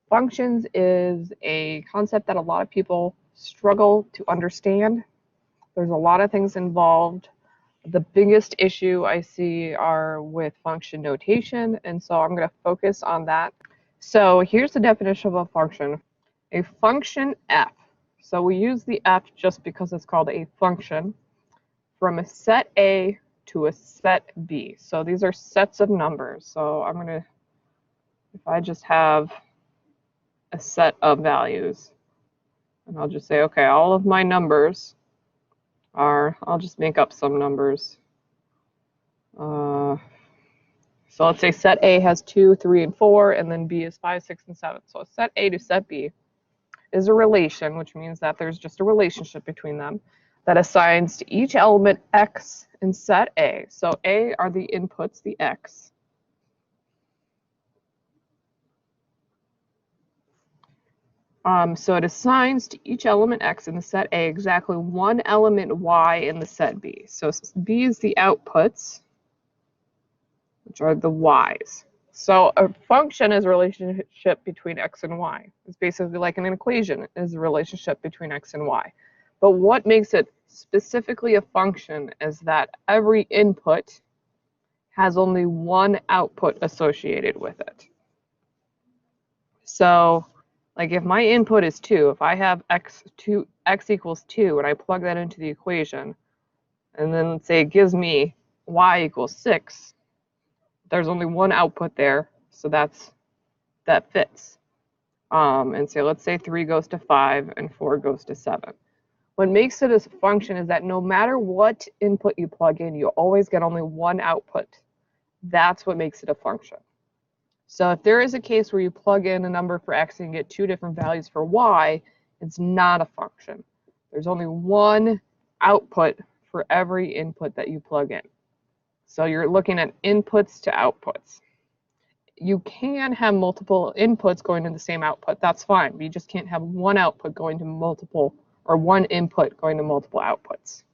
Functions is a concept that a lot of people struggle to understand. There's a lot of things involved. The biggest issue I see are with function notation, and so I'm going to focus on that. So here's the definition of a function. A function f. So we use the f just because it's called a function from a set A to a set B. So these are sets of numbers. So I'm going to, if I just have a set of values, and I'll just say, okay, all of my numbers are, I'll just make up some numbers. So let's say set A has 2, 3, and 4, and then B is 5, 6, and 7. So set A to set B is a relation, which means that there's just a relationship between them that assigns to each element x in set A. So A are the inputs, the x. So it assigns to each element x in the set A exactly one element y in the set B. So B is the outputs, which are the y's. So a function is a relationship between x and y. It's basically like an equation is a relationship between x and y. But what makes it specifically a function is that every input has only one output associated with it. So like if my input is 2, if I have x equals 2 and I plug that into the equation, and then let's say it gives me y equals 6, there's only one output there, so that fits. And so let's say 3 goes to 5 and 4 goes to 7. What makes it a function is that no matter what input you plug in, you always get only one output. That's what makes it a function. So if there is a case where you plug in a number for x and get 2 different values for y, it's not a function. There's only one output for every input that you plug in. So you're looking at inputs to outputs. You can have multiple inputs going to the same output. That's fine. But you just can't have one output going to multiple, or one input going to multiple outputs.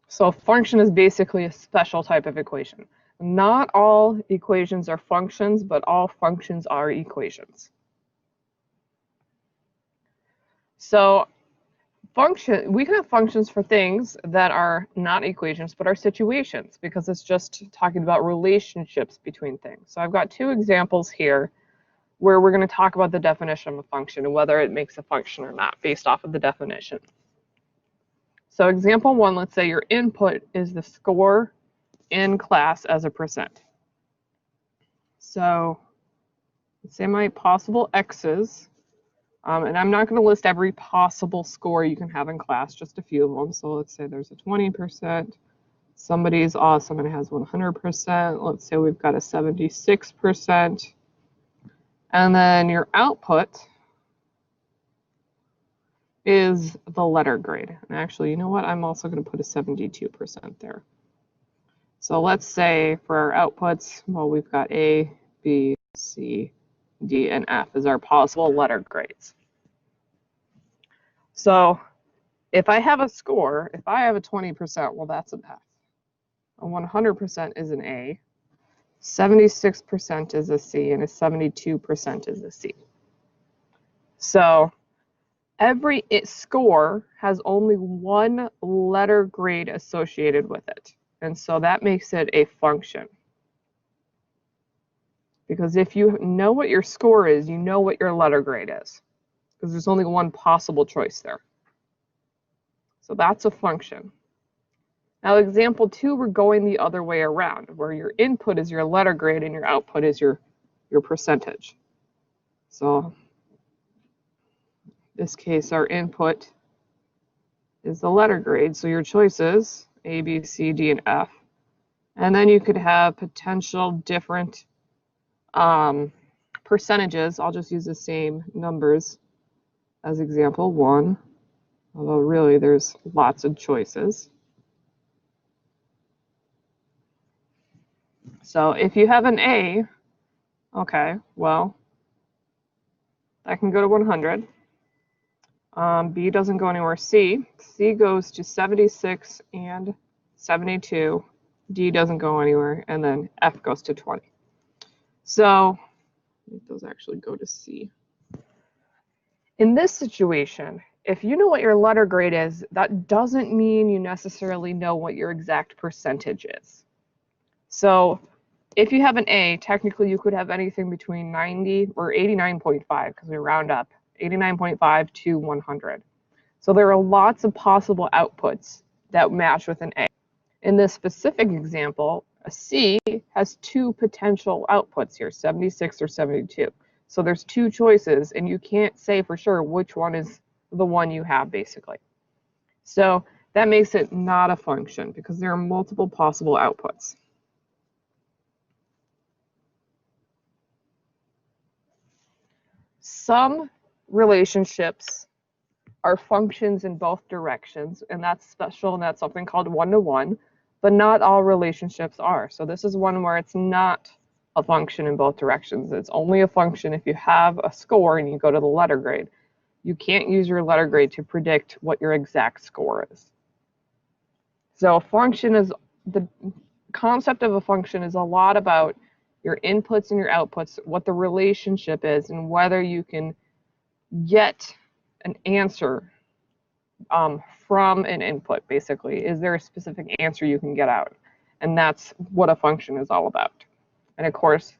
So a function is basically a special type of equation. Not all equations are functions, but all functions are equations. So we can have functions for things that are not equations, but are situations, because it's just talking about relationships between things. So I've got 2 examples here where we're going to talk about the definition of a function and whether it makes a function or not based off of the definition. So example 1, let's say your input is the score in class as a percent. So let's say my possible x's, and I'm not going to list every possible score you can have in class, just a few of them. So let's say there's a 20%, somebody's awesome and has 100%. Let's say we've got a 76%. And then your output is the letter grade. And actually, you know what? I'm also going to put a 72% there. So let's say for our outputs, well, we've got A, B, C, D, and F as our possible letter grades. So if I have a score, if I have a 20%, well, that's an F. A 100% is an A. 76% is a C, and a 72% is a C. So every score has only one letter grade associated with it. And so that makes it a function. Because if you know what your score is, you know what your letter grade is. Because there's only one possible choice there. So that's a function. Now, example 2, we're going the other way around, where your input is your letter grade and your output is your percentage. So in this case, our input is the letter grade. So your choices, A, B, C, D, and F. And then you could have potential different percentages. I'll just use the same numbers as example 1, although really there's lots of choices. So if you have an A, okay, well, that can go to 100. B doesn't go anywhere. C goes to 76 and 72. D doesn't go anywhere, and then F goes to 20. So Make those actually go to C. In this situation, if you know what your letter grade is, that doesn't mean you necessarily know what your exact percentage is. So if you have an A, technically you could have anything between 90 or 89.5, because we round up, 89.5 to 100. So there are lots of possible outputs that match with an A. In this specific example, a C has two potential outputs here, 76 or 72. So there's two choices, and you can't say for sure which one is the one you have, basically. So that makes it not a function, because there are multiple possible outputs. Some relationships are functions in both directions, and that's special, and that's something called one-to-one, but not all relationships are. So this is one where it's not a function in both directions. It's only a function if you have a score and you go to the letter grade. You can't use your letter grade to predict what your exact score is. So a function is, the concept of a function is a lot about your inputs and your outputs, what the relationship is, and whether you can get an answer from an input, basically. Is there a specific answer you can get out? And that's what a function is all about. And of course,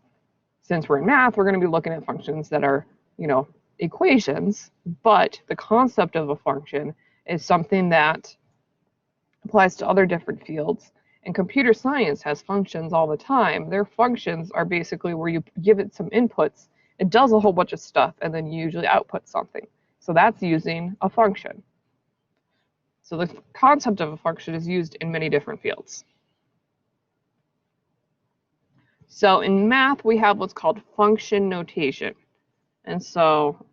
since we're in math, we're going to be looking at functions that are, equations, but the concept of a function is something that applies to other different fields. And computer science has functions all the time. Their functions are basically where you give it some inputs, it does a whole bunch of stuff, and then you usually output something. So that's using a function. So the concept of a function is used in many different fields. So in math, we have what's called function notation. And so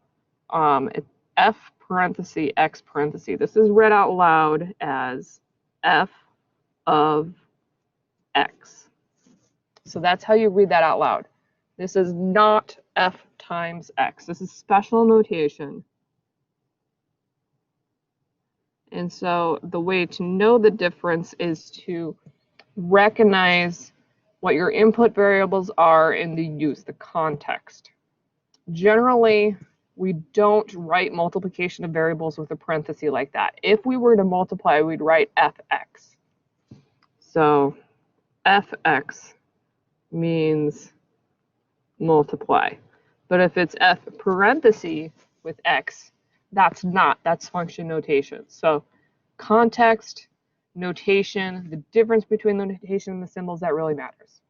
it's f parenthesis x parenthesis. This is read out loud as f of x. So that's how you read that out loud. This is not f times x. This is special notation. And so the way to know the difference is to recognize what your input variables are and to use the context. Generally, we don't write multiplication of variables with a parenthesis like that. If we were to multiply, we'd write fx. So fx means multiply. But if it's f parenthesis with x, that's function notation. So context, notation, the difference between the notation and the symbols, that really matters.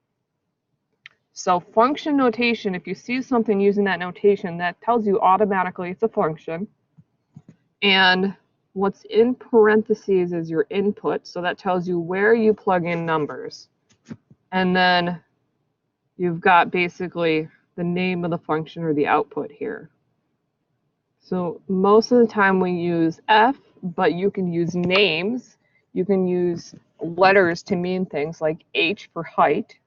So function notation, if you see something using that notation, that tells you automatically it's a function. And what's in parentheses is your input, so that tells you where you plug in numbers. And then you've got basically the name of the function or the output here. So most of the time we use f, but you can use names. You can use letters to mean things like h for height.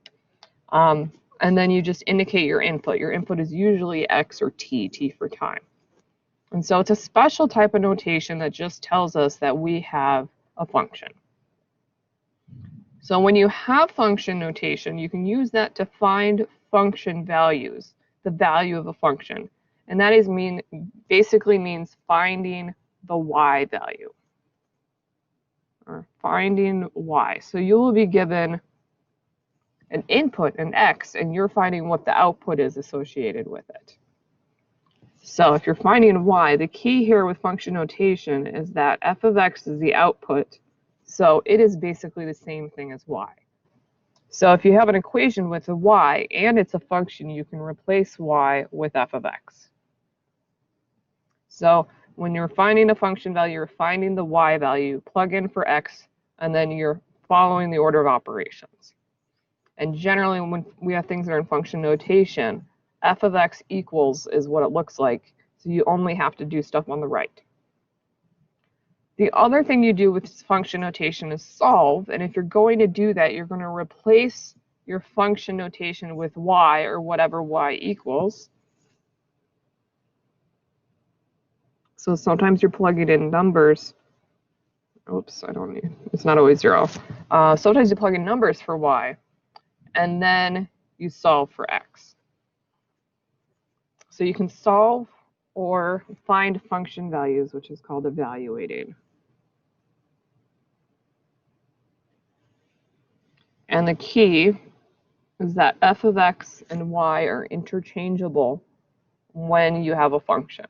And then you just indicate your input. Your input is usually x or t for time. And so it's a special type of notation that just tells us that we have a function. So when you have function notation, you can use that to find function values, the value of a function. And that is basically means finding the y value, or finding y. So you will be given an input, an x, and you're finding what the output is associated with it. So if you're finding y, the key here with function notation is that f of x is the output, so it is basically the same thing as y. So if you have an equation with a y and it's a function, you can replace y with f of x. So when you're finding a function value, you're finding the y value, plug in for x, and then you're following the order of operations. And generally, when we have things that are in function notation, f of x equals is what it looks like. So you only have to do stuff on the right. The other thing you do with function notation is solve. And if you're going to do that, you're going to replace your function notation with y, or whatever y equals. So sometimes you're plugging in numbers. Oops, it's not always 0. Sometimes you plug in numbers for y, and then you solve for x. So you can solve or find function values, which is called evaluating. And the key is that f of x and y are interchangeable when you have a function.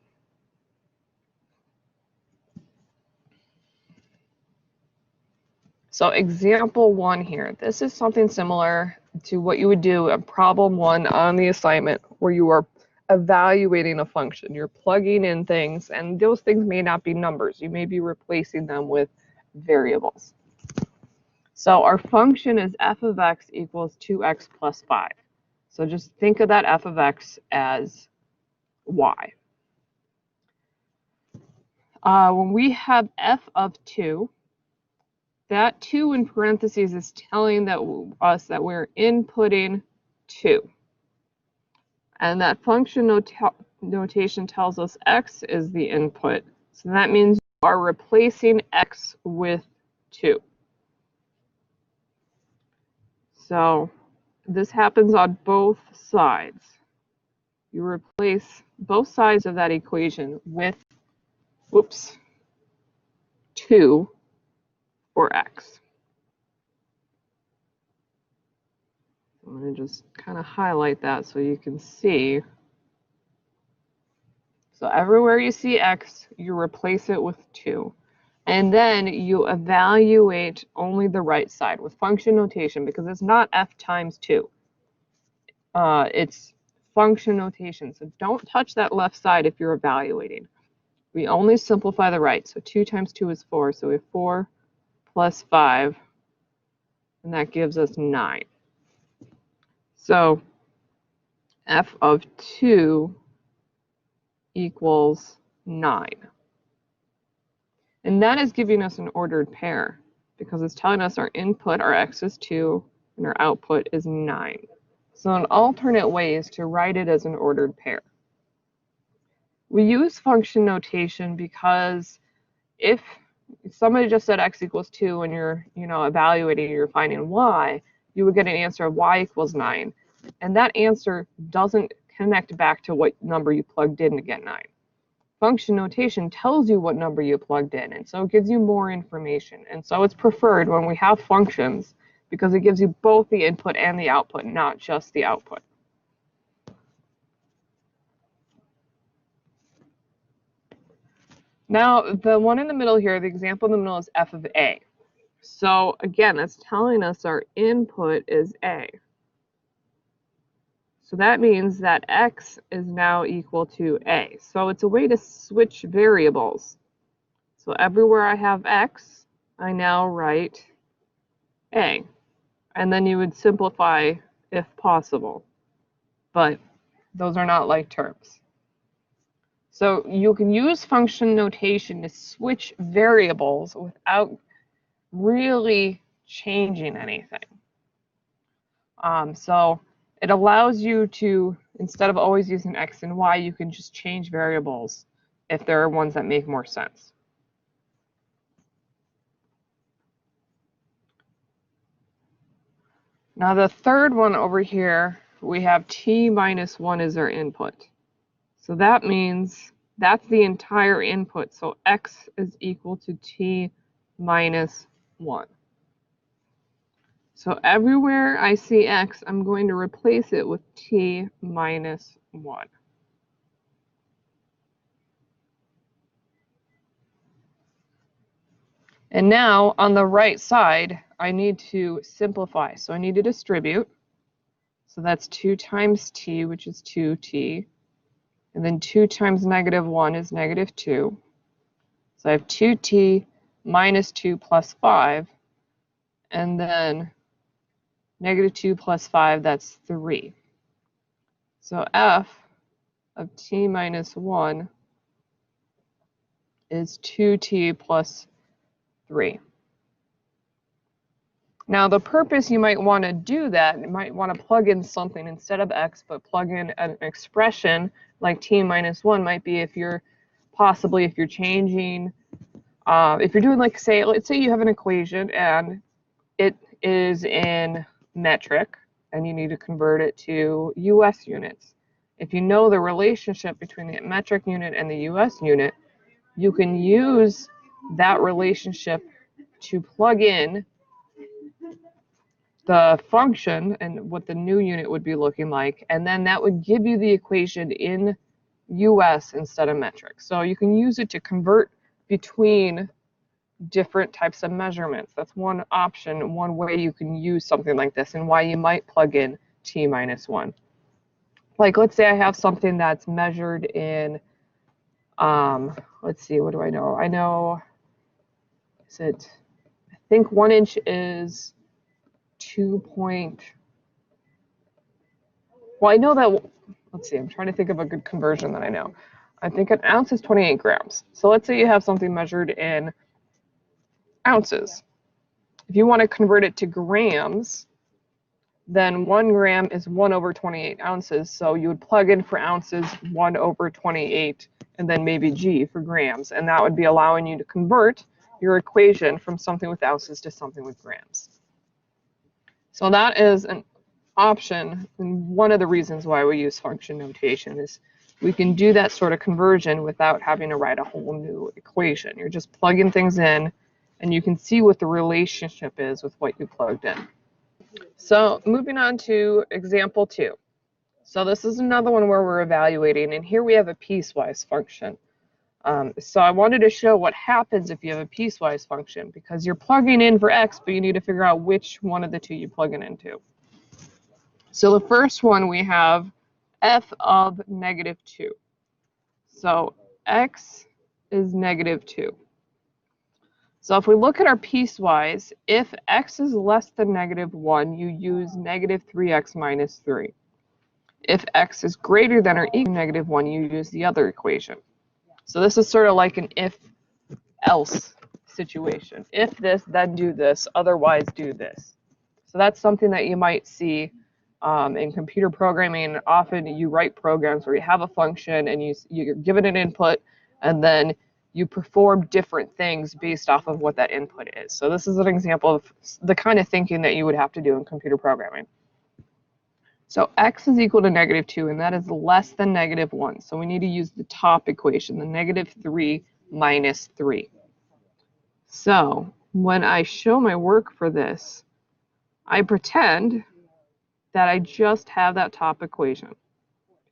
So example 1 here, this is something similar to what you would do in problem 1 on the assignment, where you are evaluating a function. You're plugging in things, and those things may not be numbers. You may be replacing them with variables. So our function is f of x equals 2x plus 5. So just think of that f of x as y. When we have f of 2, that 2 in parentheses is telling us that we're inputting 2. And that function notation tells us x is the input. So that means you are replacing x with 2. So this happens on both sides. You replace both sides of that equation with, 2 for x. I'm going to just kind of highlight that so you can see. So everywhere you see x, you replace it with 2. And then you evaluate only the right side with function notation, because it's not f times 2. It's function notation. So don't touch that left side if you're evaluating. We only simplify the right. So 2 times 2 is 4. So we have 4 plus 5, and that gives us 9. So f of 2 equals 9. And that is giving us an ordered pair, because it's telling us our input, our x is 2, and our output is 9. So an alternate way is to write it as an ordered pair. We use function notation because if somebody just said x equals 2 and you're evaluating, you're finding y, you would get an answer of y equals 9. And that answer doesn't connect back to what number you plugged in to get 9. Function notation tells you what number you plugged in, and so it gives you more information. And so it's preferred when we have functions, because it gives you both the input and the output, not just the output. Now, the one in the middle here, the example in the middle is f of a. So again, that's telling us our input is a. So that means that x is now equal to a. So it's a way to switch variables. So everywhere I have x, I now write a. And then you would simplify if possible. But those are not like terms. So you can use function notation to switch variables without really changing anything. So it allows you to, instead of always using x and y, you can just change variables if there are ones that make more sense. Now the third one over here, we have t minus 1 is our input. So that means that's the entire input. So x is equal to t minus 1. So everywhere I see x, I'm going to replace it with t minus 1. And now on the right side, I need to simplify. So I need to distribute. So that's 2 times t, which is 2t. And then 2 times negative 1 is negative 2. So I have 2t minus 2 plus 5. And then negative 2 plus 5, that's 3. So f of t minus 1 is 2t plus 3. Now the purpose you might want to do that, you might want to plug in something instead of x, but plug in an expression like t minus 1 might be if you're changing, if you're doing, like, let's say you have an equation and it is in metric and you need to convert it to US units. if you know the relationship between the metric unit and the US unit, you can use that relationship to plug in the function and what the new unit would be looking like, and then that would give you the equation in US instead of metric. So you can use it to convert between different types of measurements. That's one option, one way you can use something like this, and why you might plug in t minus 1. Like, let's say I have something that's measured in, let's see, what do I know? I know, I think 1 inch is 2 point, well, I know that, let's see, I'm trying to think of a good conversion that I know. I think an ounce is 28 grams. So let's say you have something measured in ounces. If you want to convert it to grams, then 1 gram is 1 over 28 ounces. So you would plug in for ounces 1 over 28 and then maybe G for grams. And that would be allowing you to convert your equation from something with ounces to something with grams. So that is an option, and one of the reasons why we use function notation is we can do that sort of conversion without having to write a whole new equation. You're just plugging things in, and you can see what the relationship is with what you plugged in. So moving on to example 2. So this is another one where we're evaluating, and here we have a piecewise function. So I wanted to show what happens if you have a piecewise function, because you're plugging in for x, but you need to figure out which one of the two you plug it into. So the first one we have f of negative 2. So x is negative 2. So if we look at our piecewise, if x is less than negative 1, you use negative 3x minus 3. If x is greater than or equal to negative 1, you use the other equation. So this is sort of like an if-else situation. If this, then do this, otherwise do this. So that's something that you might see in computer programming. Often you write programs where you have a function and you're given an input, and then you perform different things based off of what that input is. So this is an example of the kind of thinking that you would have to do in computer programming. So x is equal to negative 2, and that is less than negative 1. So we need to use the top equation, the negative 3 minus 3. So when I show my work for this, I pretend that I just have that top equation,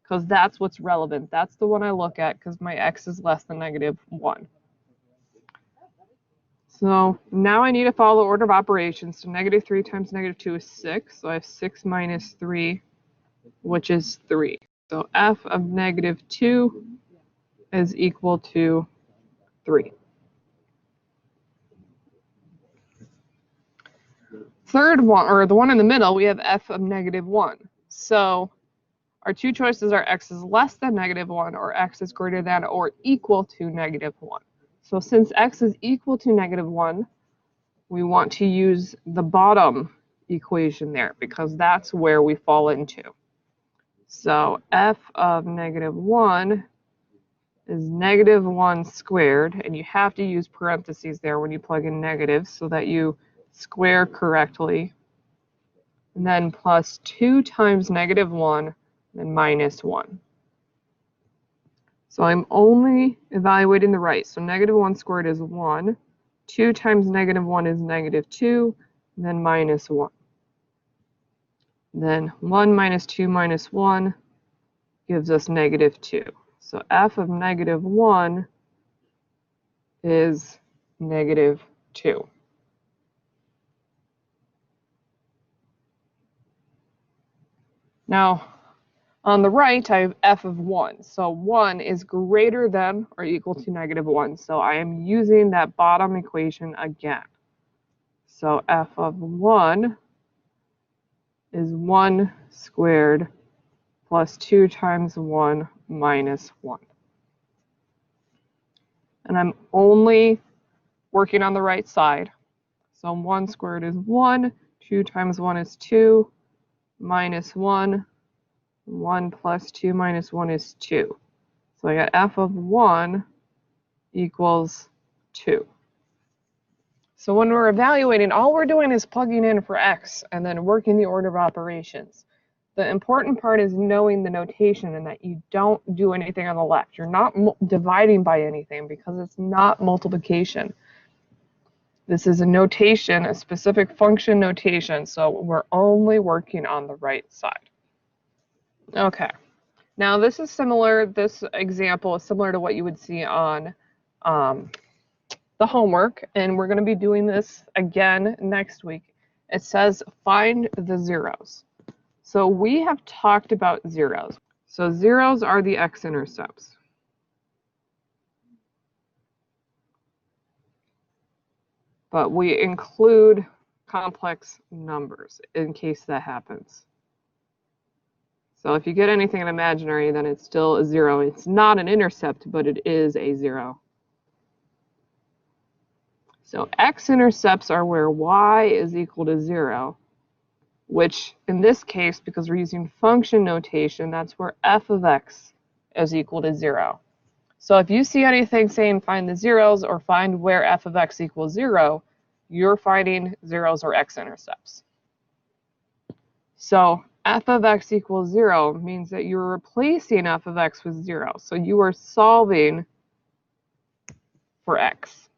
because that's what's relevant. That's the one I look at because my x is less than negative 1. So now I need to follow order of operations. So negative 3 times negative 2 is 6. So I have 6 minus 3, which is 3. So f of negative 2 is equal to 3. Third one, or the one in the middle, we have f of negative 1. So our two choices are x is less than negative 1 or x is greater than or equal to negative 1. So since x is equal to negative 1, we want to use the bottom equation there because that's where we fall into. So f of negative 1 is negative 1 squared, and you have to use parentheses there when you plug in negatives so that you square correctly. And then plus 2 times negative 1 and minus 1. So I'm only evaluating the right. So negative 1 squared is 1. 2 times negative 1 is negative 2, and then minus 1. Then 1 minus 2 minus 1 gives us negative 2. So f of negative 1 is negative 2. Now, on the right, I have f of 1. So 1 is greater than or equal to negative 1. So I am using that bottom equation again. So f of 1 is 1 squared plus 2 times 1 minus 1. And I'm only working on the right side. So 1 squared is 1, 2 times 1 is 2, minus 1, 1 plus 2 minus 1 is 2. So I got f of 1 equals 2. So when we're evaluating, all we're doing is plugging in for x and then working the order of operations. The important part is knowing the notation and that you don't do anything on the left. You're not dividing by anything because it's not multiplication. This is a notation, a specific function notation, so we're only working on the right side. Okay, now this is similar, this example is similar to what you would see on the homework, and we're going to be doing this again next week. It says find the zeros. So we have talked about zeros. So zeros are the x-intercepts. But we include complex numbers in case that happens. So if you get anything imaginary, then it's still a zero. It's not an intercept, but it is a zero. So x-intercepts are where y is equal to 0, which in this case, because we're using function notation, that's where f of x is equal to 0. So if you see anything saying find the zeros or find where f of x equals 0, you're finding zeros or x-intercepts. So f of x equals 0 means that you're replacing f of x with 0. So you are solving for x,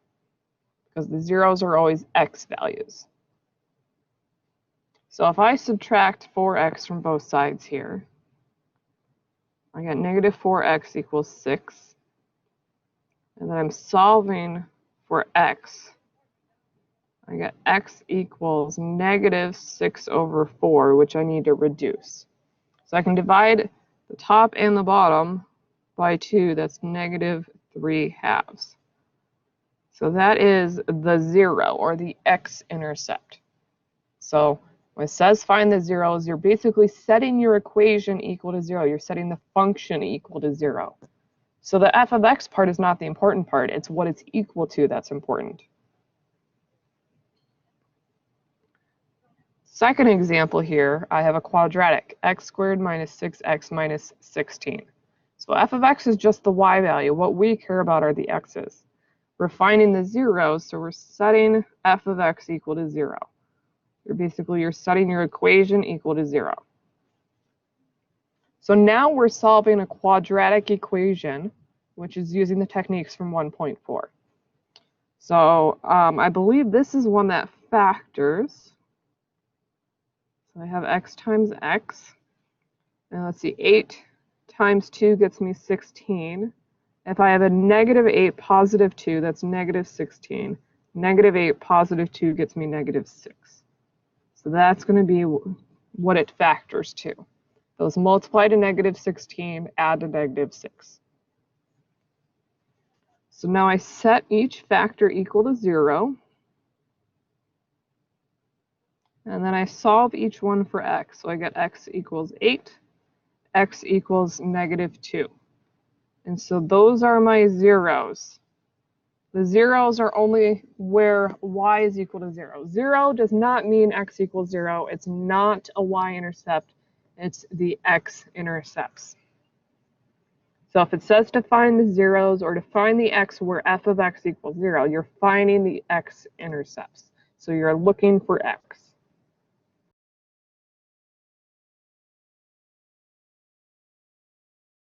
because the zeros are always x values. So if I subtract 4x from both sides here, I get negative 4x equals 6. And then I'm solving for x. I get x equals negative 6 over 4, which I need to reduce. So I can divide the top and the bottom by 2. That's negative 3/2. So that is the 0, or the x-intercept. So when it says find the zeros, you're basically setting your equation equal to 0. You're setting the function equal to 0. So the f of x part is not the important part. It's what it's equal to that's important. Second example here, I have a quadratic, x squared minus 6x minus 16. So f of x is just the y value. What we care about are the x's. We're finding the zeros, so we're setting f of x equal to 0. You're setting your equation equal to 0. So now we're solving a quadratic equation, which is using the techniques from 1.4. So I believe this is one that factors. So I have x times x. And let's see, 8 times 2 gets me 16. If I have a negative 8, positive 2, that's negative 16. Negative 8, positive 2 gets me negative 6. So that's going to be what it factors to. Those multiply to negative 16, add to negative 6. So now I set each factor equal to 0. And then I solve each one for x. So I get x equals 8, x equals negative 2. And so those are my zeros. The zeros are only where y is equal to 0. 0 does not mean x equals 0. It's not a y-intercept. It's the x-intercepts. So if it says to find the zeros or to find the x where f of x equals 0, you're finding the x-intercepts. So you're looking for x.